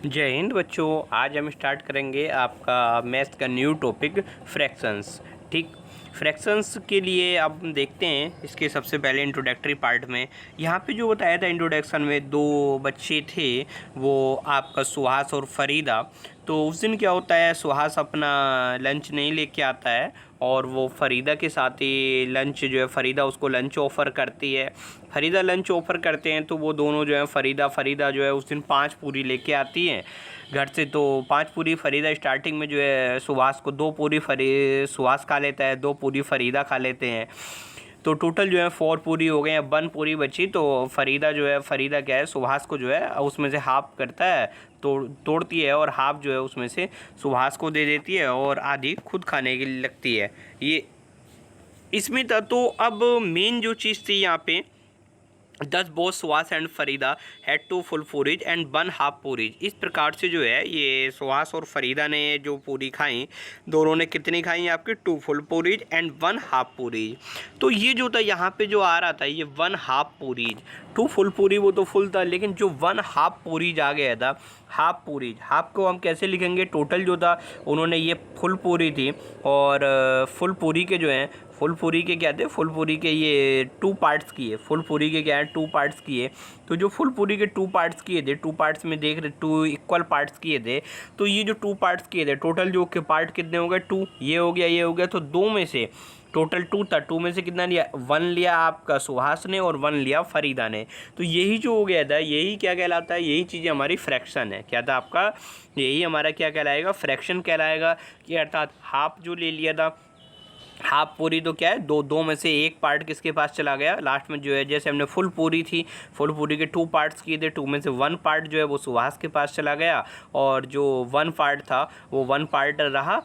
जय हिंद बच्चों। आज हम स्टार्ट करेंगे आपका मैथ्स का न्यू टॉपिक फ्रैक्शंस। ठीक, फ्रैक्शंस के लिए अब हम देखते हैं इसके सबसे पहले इंट्रोडक्टरी पार्ट में यहाँ पे जो बताया था इंट्रोडक्शन में, दो बच्चे थे वो आपका सुहास और फरीदा। तो उस दिन क्या होता है, सुहास अपना लंच नहीं लेके आता है और वो फरीदा के साथ ही लंच जो है, फरीदा उसको लंच ऑफ़र करती है। फरीदा लंच ऑफ़र करते हैं तो वो दोनों जो है, फरीदा जो है उस दिन 5 पूरी लेके आती हैं घर से। तो 5 पूरी फरीदा स्टार्टिंग में जो है सुहास को 2 पूरी सुहास खा लेता है, 2 पूरी फरीदा खा लेते हैं। तो टोटल जो है 4 पूरी हो गए हैं, 1 पूरी बची। तो फरीदा क्या है, सुहास को जो है उसमें से हाफ करता है, तोड़ती है और हाफ जो है उसमें से सुहास को दे देती है और आधी खुद खाने के लिए लगती है। ये इसमें था। तो अब मेन जो चीज़ थी यहाँ पे, दस both Suhas and Farida had 2 full puris and 1 half puris. इस प्रकार से जो है ये सुहास और फरीदा ने जो पूरी खाई, दोनों ने कितनी खाई आपके, 2 full puris and 1 half puris. तो ये जो था यहाँ पे जो आ रहा था, ये 1 हाफ पूरीज, 2 फुल पूरी वो तो फुल था, लेकिन जो 1 हाफ पूरीज आ गया था, हाफ पूरीज, हाफ को हम कैसे लिखेंगे, टोटल जो था उन्होंने ये फुल पूरी थी और फुल पूरी के जो हैं, फुल पूरी के क्या थे, फुल पूरी के ये 2 पार्ट्स किए, फुल पूरी के क्या है 2 पार्ट्स किए। तो जो फुल पूरी के 2 पार्ट्स किए थे, 2 पार्ट्स में देख रहे 2 इक्वल पार्ट्स किए थे। तो ये जो 2 पार्ट्स किए थे, टोटल जो के पार्ट कितने हो गए, 2, ये हो गया, ये हो गया। तो 2 में से टोटल 2 था, 2 में से कितना लिया, 1 लिया आपका सुहास ने और 1 लिया फरीदा ने। तो यही जो हो गया था, यही क्या कहलाता है, यही चीज़ें हमारी फ्रैक्शन है। क्या था आपका, यही हमारा क्या कहलाएगा, फ्रैक्शन कहलाएगा। कि अर्थात हाफ जो ले लिया था, हाफ पूरी तो क्या है, दो में से एक पार्ट किसके पास चला गया लास्ट में, जो है जैसे हमने फुल पूरी थी, फुल पूरी के 2 पार्ट्स किए थे, 2 में से 1 पार्ट जो है वो सुहास के पास चला गया और जो 1 पार्ट था वो 1 पार्ट रहा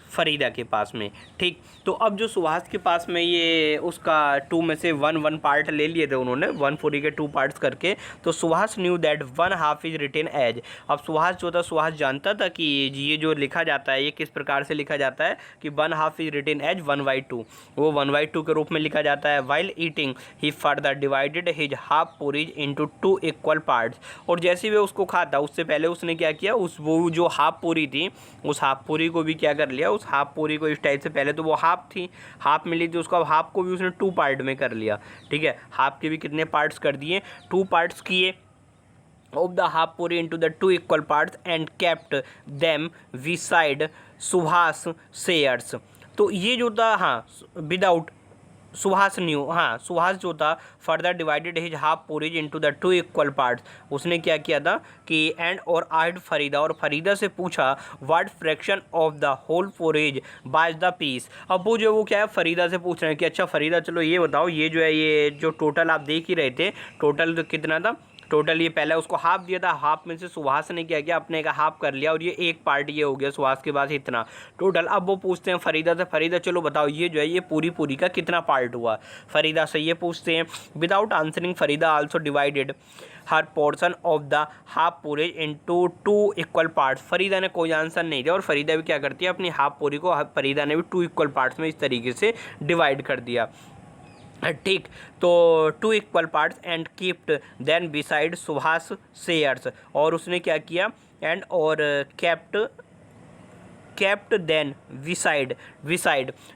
फरीदा के पास में। ठीक, तो अब जो सुहास के पास में ये उसका 2 में से 1 पार्ट ले लिए थे उन्होंने, 1 पूरी के 2 पार्ट्स करके। तो Suhas knew that 1 half is written as. अब सुहास जो था, सुहास जानता था कि ये जो लिखा जाता है ये किस प्रकार से लिखा जाता है, कि 1 हाफ इज रिटेन एज 1/2, वो 1/2 के रूप में लिखा जाता है। While eating he further divided his half puris into 2 equal parts. और जैसे वे उसको खाता, उससे पहले उसने क्या किया, वो जो हाफ पूरी थी, उस हाफ पूरी को भी क्या कर लिया, उस हाफ पूरी को इस टाइप से, पहले तो वो हाफ थी, हाफ मिली थी उसको, अब हाफ को भी उसने 2 पार्ट में कर लिया। ठीक है, हाफ के भी कितने पार्ट्स कर दिए, 2 पार्ट्स किए of the half puri into the 2 equal parts and kept them beside Suhas shares. तो ये जो था, हाँ, विदाउट सुहास न्यू, हाँ, सुहास जो था further divided his half puris into the 2 equal parts. उसने क्या किया था कि एंड और आइड फरीदा, और फरीदा से पूछा what fraction of the whole puris by the piece. अब वो जो वो क्या है, फरीदा से पूछ रहे हैं कि अच्छा फरीदा चलो ये बताओ, ये जो है ये जो टोटल आप देख ही रहे थे, टोटल तो कितना था, टोटल ये पहले उसको हाफ दिया था, हाफ में से सुहास ने क्या किया, अपने का हाफ कर लिया और ये एक पार्ट ये हो गया सुहास के पास इतना टोटल। अब वो पूछते हैं फरीदा से, फरीदा चलो बताओ ये जो है ये पूरी पूरी का कितना पार्ट हुआ। फरीदा से ये पूछते हैं। Without answering Farida also divided her portion of the half puris into 2 equal parts. Farida ने कोई आंसर नहीं दिया और फरीदा भी क्या करती है, अपनी हाफ पूरी को फरीदा ने भी 2 इक्वल पार्ट्स में इस तरीके से डिवाइड कर दिया। ठीक, तो 2 equal parts and kept then beside Suhas shares. और उसने क्या किया, एंड और केप्ट देन विसाइड,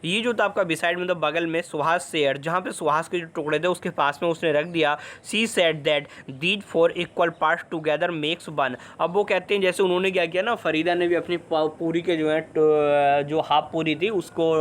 ये जो था आपका विसाइड मतलब बगल में, सुहास शेयर, जहाँ पे सुहास के जो टुकड़े थे उसके पास में उसने रख दिया। She said that these 4 equal parts together makes 1। अब वो कहते हैं जैसे उन्होंने क्या किया ना, फरीदा ने भी अपनी पूरी के जो है जो हाफ पूरी थी उसको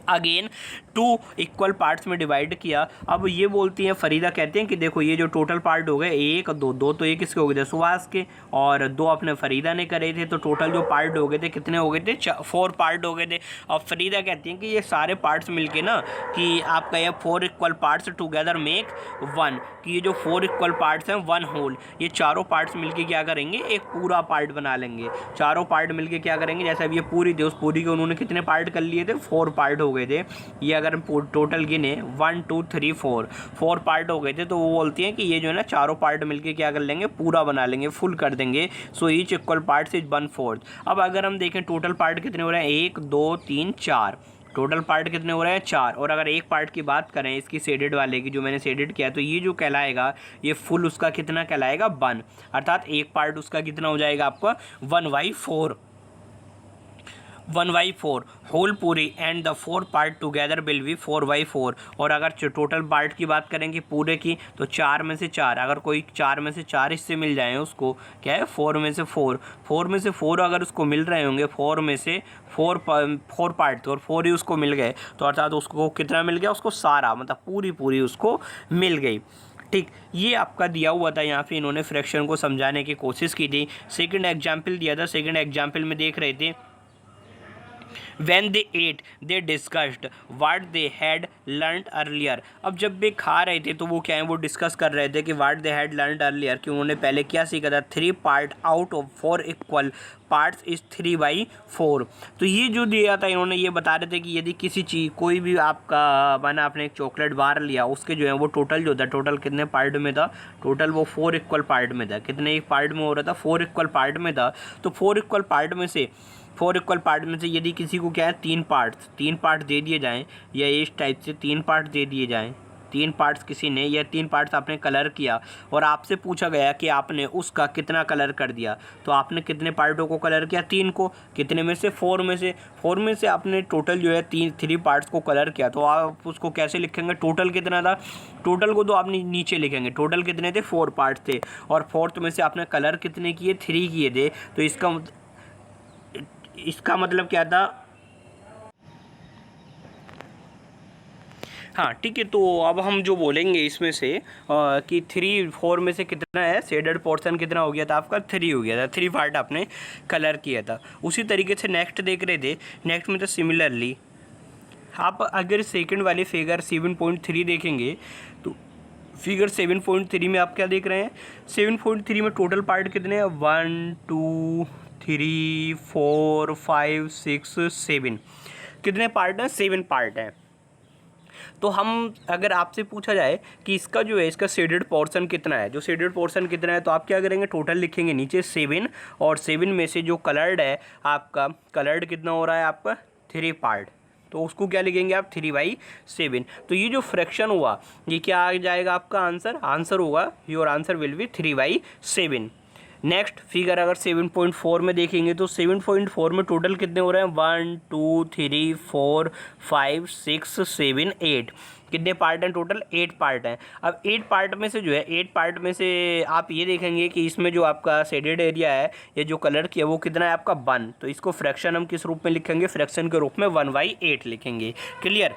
अगेन 2 इक्वल पार्ट्स में डिवाइड किया। अब ये बोलती हैं, फरीदा कहते हैं कि देखो ये जो टोटल पार्ट हो गए 1 2 तो एक किसके हो गए थे, सुहास के, और 2 अपने फरीदा ने करे थे। तो टोटल जो पार्ट हो गए थे कितने हो गए थे, 4 पार्ट हो गए थे। और फरीदा कहती हैं कि ये सारे पार्ट्स मिलके ना, कि आपका ये 4 इक्वल पार्ट्स टुगेदर मेक 1, कि ये जो 4 इक्वल पार्ट्स हैं 1 होल, ये चारों पार्ट्स मिलके क्या करेंगे, एक पूरा पार्ट बना लेंगे। चारों पार्ट मिलके क्या करेंगे, जैसे अब ये पूरी थी, उस पूरी के उन्होंने कितने पार्ट कर लिए थे, 4 पार्ट हो गए थे। ये अगर हम टोटल गिने 1 2 3 4 पार्ट हो गए थे। तो वो बोलती हैं कि ये जो है ना चारों पार्ट मिलके क्या कर लेंगे, पूरा बना लेंगे, फुल कर देंगे। So each equal parts is 1/4। अब अगर हम देखें टोटल पार्ट कितने हो रहे हैं, 1 2 3 4, टोटल पार्ट कितने हो रहे हैं 4, और अगर एक पार्ट की बात करें इसकी शेडेड वाले की, जो मैंने शेडेड किया, तो ये जो कहलाएगा ये फुल उसका कितना कहलाएगा 1, अर्थात एक पार्ट उसका कितना हो जाएगा आपका 1/4, 1/4 होल पूरी, and the 4 part together will be 4/4। और अगर टोटल पार्ट की बात करेंगे पूरे की, तो 4 में से 4, अगर कोई 4 में से 4 हिस्से मिल जाएँ उसको, क्या है 4 में से 4 में से 4 अगर उसको मिल रहे होंगे, 4 में से 4 पार्ट थे और 4 ही उसको मिल गए, तो अर्थात उसको कितना मिल गया, उसको सारा मतलब पूरी उसको मिल गई। ठीक, ये आपका दिया हुआ था, यहाँ पे इन्होंने फ्रैक्शन को समझाने की कोशिश की थी। सेकंड एग्जाम्पल दिया था, सेकंड एग्जाम्पल में देख रहे थे When they ate, they discussed what they had learned earlier। अब जब वे खा रहे थे तो वो क्या है, वो डिस्कस कर रहे थे कि what they had learned earlier, कि उन्होंने पहले क्या सीखा था, 3 part out of 4 equal parts is 3/4। तो ये जो दिया था इन्होंने, ये बता रहे थे कि यदि किसी चीज़ कोई भी आपका माना आपने एक चॉकलेट बार लिया, उसके जो है वो टोटल जो था, टोटल कितने पार्ट में था, टोटल वो 4 इक्वल पार्ट में था। कितने एक पार्ट में हो रहा था, 4 इक्वल पार्ट में था। तो 4 इक्वल पार्ट में से यदि किसी को क्या है 3 पार्ट दे दिए जाएं, या इस टाइप से 3 पार्ट दे दिए जाएं, 3 पार्ट्स किसी ने, या 3 पार्ट्स आपने कलर किया और आपसे पूछा गया कि आपने उसका कितना कलर कर दिया, तो आपने कितने पार्टों को कलर किया, 3 को, कितने में से 4 में से आपने टोटल जो है 3 पार्ट्स को कलर किया। तो आप उसको कैसे लिखेंगे, टोटल कितना था, टोटल को तो आप नीचे लिखेंगे, टोटल कितने थे 4 पार्ट्स थे, और 4th में से आपने कलर कितने किए 3 किए थे। तो इसका मतलब क्या था, हाँ ठीक है। तो अब हम जो बोलेंगे इसमें से कि 3/4 में से कितना है, शेडेड पोर्शन कितना हो गया था आपका, 3 हो गया था, 3 पार्ट आपने कलर किया था। उसी तरीके से नेक्स्ट देख रहे थे, नेक्स्ट में तो सिमिलरली आप अगर सेकंड वाले फिगर 7.3 देखेंगे, तो फिगर 7.3 में आप क्या देख रहे हैं, 7.3 में टोटल पार्ट कितने हैं, 1 2 3 4 5 6 7, कितने पार्ट हैं, 7 पार्ट हैं। तो हम अगर आपसे पूछा जाए कि इसका जो है इसका शेडेड पोर्शन कितना है, तो आप क्या करेंगे, टोटल लिखेंगे नीचे 7, और 7 में से जो कलर्ड है आपका, कलर्ड कितना हो रहा है आपका 3 पार्ट, तो उसको क्या लिखेंगे आप 3/7। तो ये जो फ्रैक्शन हुआ ये क्या आ जाएगा आपका आंसर होगा, your answer will be 3/7। Next figure अगर 7.4 में देखेंगे, तो 7.4 में टोटल कितने हो रहे हैं, 1 2 3 4 5 6 7 8, कितने पार्ट हैं टोटल, 8 पार्ट हैं। अब 8 पार्ट में से जो है 8 पार्ट में से आप ये देखेंगे कि इसमें जो आपका शेडेड एरिया है, ये जो कलर किया वो कितना है आपका 1, तो इसको फ्रैक्शन हम किस रूप में लिखेंगे, फ्रैक्शन के रूप में 1/8 लिखेंगे। क्लियर,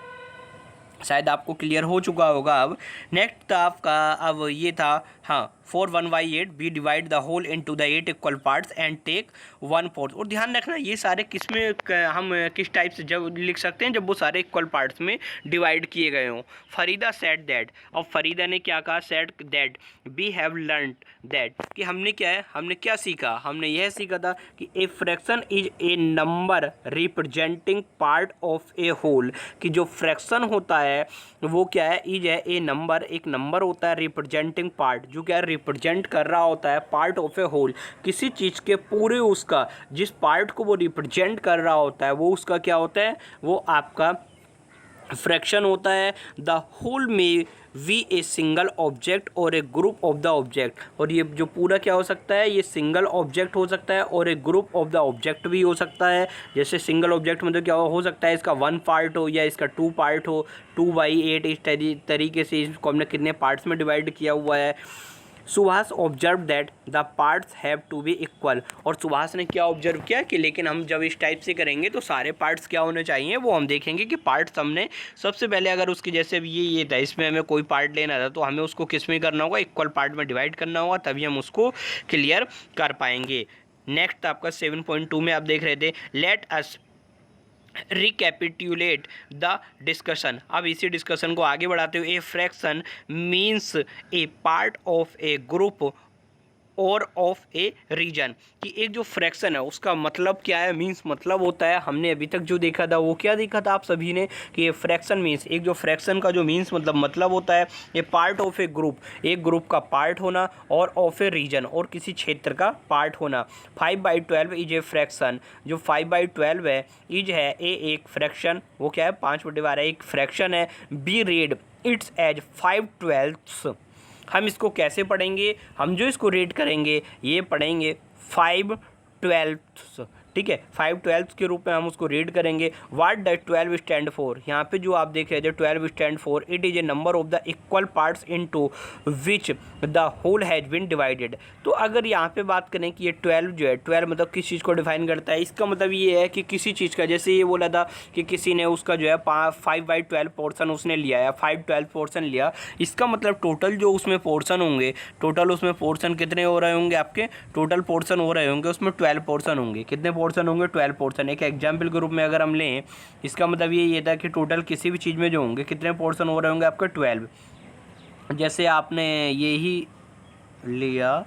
शायद आपको क्लियर हो चुका होगा। अब नेक्स्ट आपका अब ये था, हाँ, for 1/8 we divide the whole into the 8 equal parts and take 1/4। और ध्यान रखना ये सारे किस में हम किस टाइप से जब लिख सकते हैं, जब वो सारे इक्वल पार्ट्स में डिवाइड किए गए हों। फरीदा सेड दैट, और फरीदा ने क्या कहा, said that we have learned that, कि हमने क्या है, हमने क्या सीखा, हमने यह सीखा था कि a fraction is a number representing part of a whole, कि जो फ्रैक्शन होता है वो क्या है, इज है ए नंबर, एक नंबर होता है रिप्रेजेंटिंग पार्ट, जो क्या रिप्रेजेंट कर रहा होता है पार्ट ऑफ ए होल, किसी चीज़ के पूरे उसका जिस पार्ट को वो रिप्रेजेंट कर रहा होता है वो उसका क्या होता है, वो आपका फ्रैक्शन होता है। द होल में वी ए सिंगल ऑब्जेक्ट और ए ग्रुप ऑफ द ऑब्जेक्ट, और ये जो पूरा क्या हो सकता है, ये सिंगल ऑब्जेक्ट हो सकता है और एक ग्रुप ऑफ द ऑब्जेक्ट भी हो सकता है। जैसे सिंगल ऑब्जेक्ट में तो क्या हो सकता है, इसका 1 पार्ट हो या इसका 2 पार्ट हो, 2/8 इस तरीके से इसको हमने कितने पार्ट्स में डिवाइड किया हुआ है। Subhash observe that the parts have to be equal, और सुभाष ने क्या ऑब्जर्व किया कि लेकिन हम जब इस टाइप से करेंगे तो सारे पार्ट्स क्या होने चाहिए, वो हम देखेंगे कि पार्ट्स हमने सबसे पहले अगर उसकी जैसे ये था, इसमें हमें कोई पार्ट लेना था तो हमें उसको किस में करना होगा, इक्वल पार्ट में डिवाइड करना होगा, तभी हम उसको क्लियर कर पाएंगे। नेक्स्ट आपका 7.2 में आप देख रहे थे, लेट अस रिकैपिट्यूलेट द डिस्कशन। अब इसी डिस्कशन को आगे बढ़ाते हुए, a fraction means A part of A group और ऑफ ए रीजन, कि एक जो फ्रैक्शन है उसका मतलब क्या है, मीन्स मतलब होता है, हमने अभी तक जो देखा था वो क्या देखा था आप सभी ने, कि ये फ्रैक्शन मीन्स, एक जो फ्रैक्शन का जो मीन्स मतलब होता है, ये पार्ट ऑफ ए ग्रुप, एक ग्रुप का पार्ट होना, और ऑफ ए रीजन, और किसी क्षेत्र का पार्ट होना। 5/12 इज ए फ्रैक्शन, जो 5/12 है इज है ए एक फ्रैक्शन, वो क्या है 5/12 एक फ्रैक्शन है। Be read its as 5/12। हम इसको कैसे पढ़ेंगे, हम जो इसको रीड करेंगे ये पढ़ेंगे 5/12, ठीक है, 5/12 के रूप में हम उसको रीड करेंगे। व्हाट डज 12 स्टैंड फॉर, यहाँ पे जो आप देख रहे थे 12 stand for, it is a number of the equal parts into which the whole has been divided. तो अगर यहाँ पे बात करें कि ये 12 जो है, 12 मतलब किस चीज़ को डिफाइन करता है, इसका मतलब ये है कि किसी चीज़ का, जैसे ये बोला था कि किसी ने उसका जो है 5/12 पोर्सन उसने लिया है, 5/12 पोर्सन लिया, इसका मतलब टोटल जो उसमें पोर्सन होंगे, टोटल उसमें पोर्सन कितने हो रहे होंगे आपके, टोटल पोर्सन हो रहे होंगे उसमें 12 पोर्सन होंगे। कितने पोर्सन होंगे, 12 पोर्सन। एक एग्जाम्पल के रूप में अगर हम लें, इसका मतलब ये था कि टोटल किसी भी चीज़ में जो होंगे कितने पोर्सन हो रहे होंगे आपके 12। जैसे आपने ये ही लिया,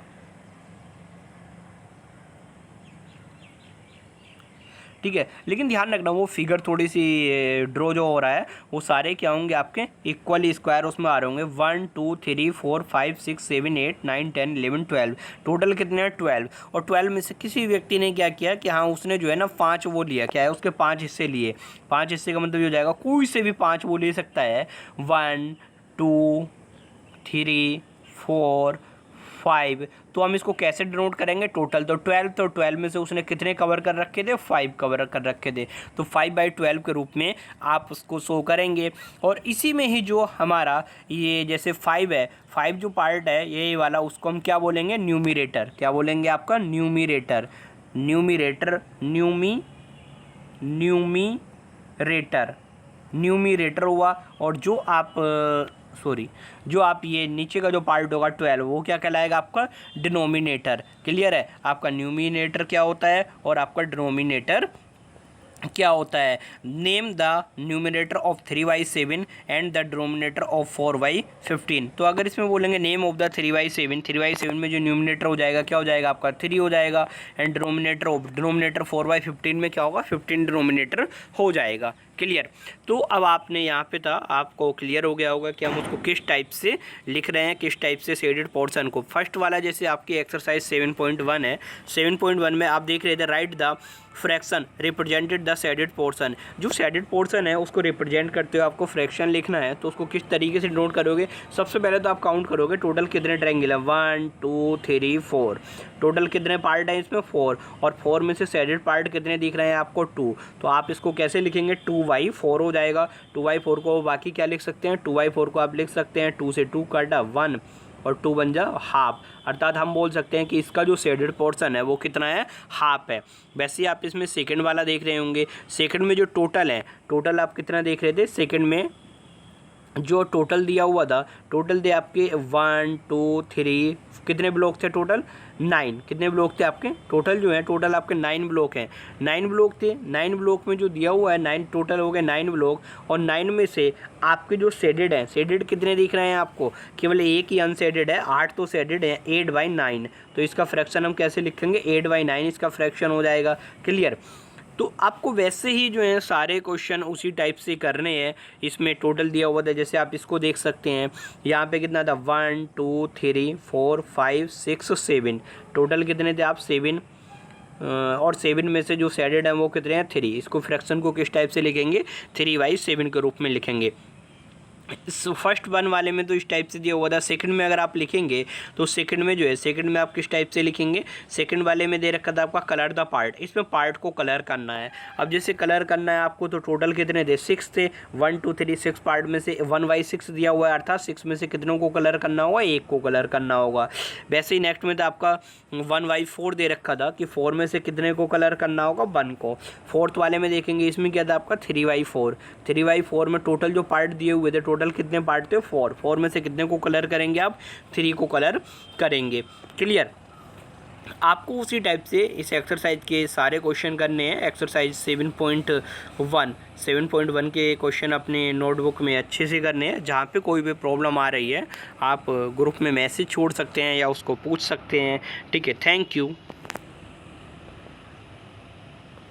ठीक है, लेकिन ध्यान रखना वो फिगर थोड़ी सी ड्रॉ जो हो रहा है वो सारे क्या होंगे आपके इक्वली स्क्वायर उसमें आ रहे होंगे। 1 2 3 4 5 6 7 8 9 10 11 12, टोटल कितने हैं 12। और 12 में से किसी व्यक्ति ने क्या किया कि हाँ उसने जो है ना 5 वो लिया, क्या है उसके 5 हिस्से लिए। 5 हिस्से का मतलब ये हो जाएगा कोई से भी 5 वो ले सकता है। 1 2 3 4 5, तो हम इसको कैसे डिनोट करेंगे, टोटल। तो 12 में से उसने कितने कवर कर रखे थे, 5 कवर कर रखे थे, तो 5/12 के रूप में आप उसको शो करेंगे। और इसी में ही जो हमारा ये जैसे 5 है, 5 जो पार्ट है ये वाला, उसको हम क्या बोलेंगे, न्यूमिरेटर। क्या बोलेंगे आपका, न्यूमिरेटर। न्यूमिरेटर हुआ। और जो आप जो आप ये नीचे का जो पार्ट होगा 12, वो क्या कहलाएगा आपका डिनोमिनेटर। क्लियर है, आपका न्यूमिनेटर क्या होता है और आपका डिनोमिनेटर क्या होता है। Name the numerator of 3/7 and the denominator of 4/15। तो अगर इसमें बोलेंगे नेम ऑफ द 3/7, 3/7 में जो न्यूमिनेटर हो जाएगा क्या हो जाएगा आपका 3 हो जाएगा, एंड डिनोमिनेटर 4/15 में क्या होगा 15 डिनोमिनेटर हो जाएगा। क्लियर। तो अब आपने यहाँ पे था, आपको क्लियर हो गया होगा कि हम उसको किस टाइप से लिख रहे हैं, किस टाइप से शेडेड पोर्शन को। फर्स्ट वाला जैसे आपकी एक्सरसाइज 7.1 है, 7.1 में आप देख रहे थे right the fraction represented the shaded portion. जो शेडेड पोर्शन है उसको रिप्रेजेंट करते हुए आपको फ्रैक्शन लिखना है, तो उसको किस तरीके से नोट करोगे। सबसे पहले तो आप काउंट करोगे टोटल कितने ट्रायंगल है, 1 2 3 4, टोटल कितने पार्ट हैं इसमें 4, और 4 में से शेडेड पार्ट कितने दिख रहे हैं आपको 2। तो आप इसको कैसे लिखेंगे 2/4 हो जाएगा। 2/4 को बाकी क्या लिख सकते हैं, 2/4 को आप लिख सकते हैं 2 से 2 काटा 1 और 2 बन जा हाफ, अर्थात हम बोल सकते हैं कि इसका जो शेडेड पोर्शन है वो कितना है, हाफ है। वैसे ही आप इसमें सेकंड वाला देख रहे होंगे, सेकंड में जो टोटल है, टोटल आप कितना देख रहे थे, सेकंड में जो टोटल दिया हुआ था, टोटल थे आपके 1 2 3, कितने ब्लॉक थे टोटल 9, कितने ब्लॉक थे आपके टोटल जो है, टोटल आपके 9 ब्लॉक हैं, 9 ब्लॉक थे। 9 ब्लॉक में जो दिया हुआ है 9, टोटल हो गए 9 ब्लॉक, और 9 में से आपके जो शेडेड हैं, शेडेड कितने दिख रहे हैं आपको, केवल एक ही अनशेडेड है, 8 तो शेडेड है, 8/9। तो इसका फ्रैक्शन हम कैसे लिखेंगे, 8/9 इसका फ्रैक्शन हो जाएगा। क्लियर। तो आपको वैसे ही जो है सारे क्वेश्चन उसी टाइप से करने हैं। इसमें टोटल दिया हुआ था, जैसे आप इसको देख सकते हैं यहाँ पे कितना था 1 2 3 4 5 6 7, टोटल कितने थे आप 7, और 7 में से जो शेडेड है वो कितने हैं 3। इसको फ्रैक्शन को किस टाइप से लिखेंगे, 3/7 के रूप में लिखेंगे। फर्स्ट वन वाले में तो इस टाइप से दिया हुआ था। सेकंड में अगर आप लिखेंगे तो सेकंड में जो है, सेकंड में आप किस टाइप से लिखेंगे, सेकंड वाले में दे रखा था आपका कलर द पार्ट, इसमें पार्ट को कलर करना है। अब जैसे कलर करना है आपको, तो टोटल कितने थे 6 थे, 1 2 3 6 पार्ट में से 1/6 दिया हुआ है, अर्थात 6 में से कितनों को कलर करना होगा, 1 को कलर करना होगा। वैसे ही नेक्स्ट में तो आपका 1/4 दे रखा था कि 4 में से कितने को कलर करना होगा, 1 को। फोर्थ वाले में देखेंगे इसमें क्या था आपका 3/4, 3/4 में टोटल जो पार्ट दिए हुए थे, टोटल कितने पार्ट थे 4, 4 में से कितने को कलर करेंगे आप, 3 को कलर करेंगे। क्लियर। आपको उसी टाइप से इस एक्सरसाइज के सारे क्वेश्चन करने हैं। एक्सरसाइज 7.1 के क्वेश्चन अपने नोटबुक में अच्छे से करने हैं। जहाँ पे कोई भी प्रॉब्लम आ रही है आप ग्रुप में मैसेज छोड़ सकते हैं या उसको पूछ सकते हैं। ठीक है, थैंक यू।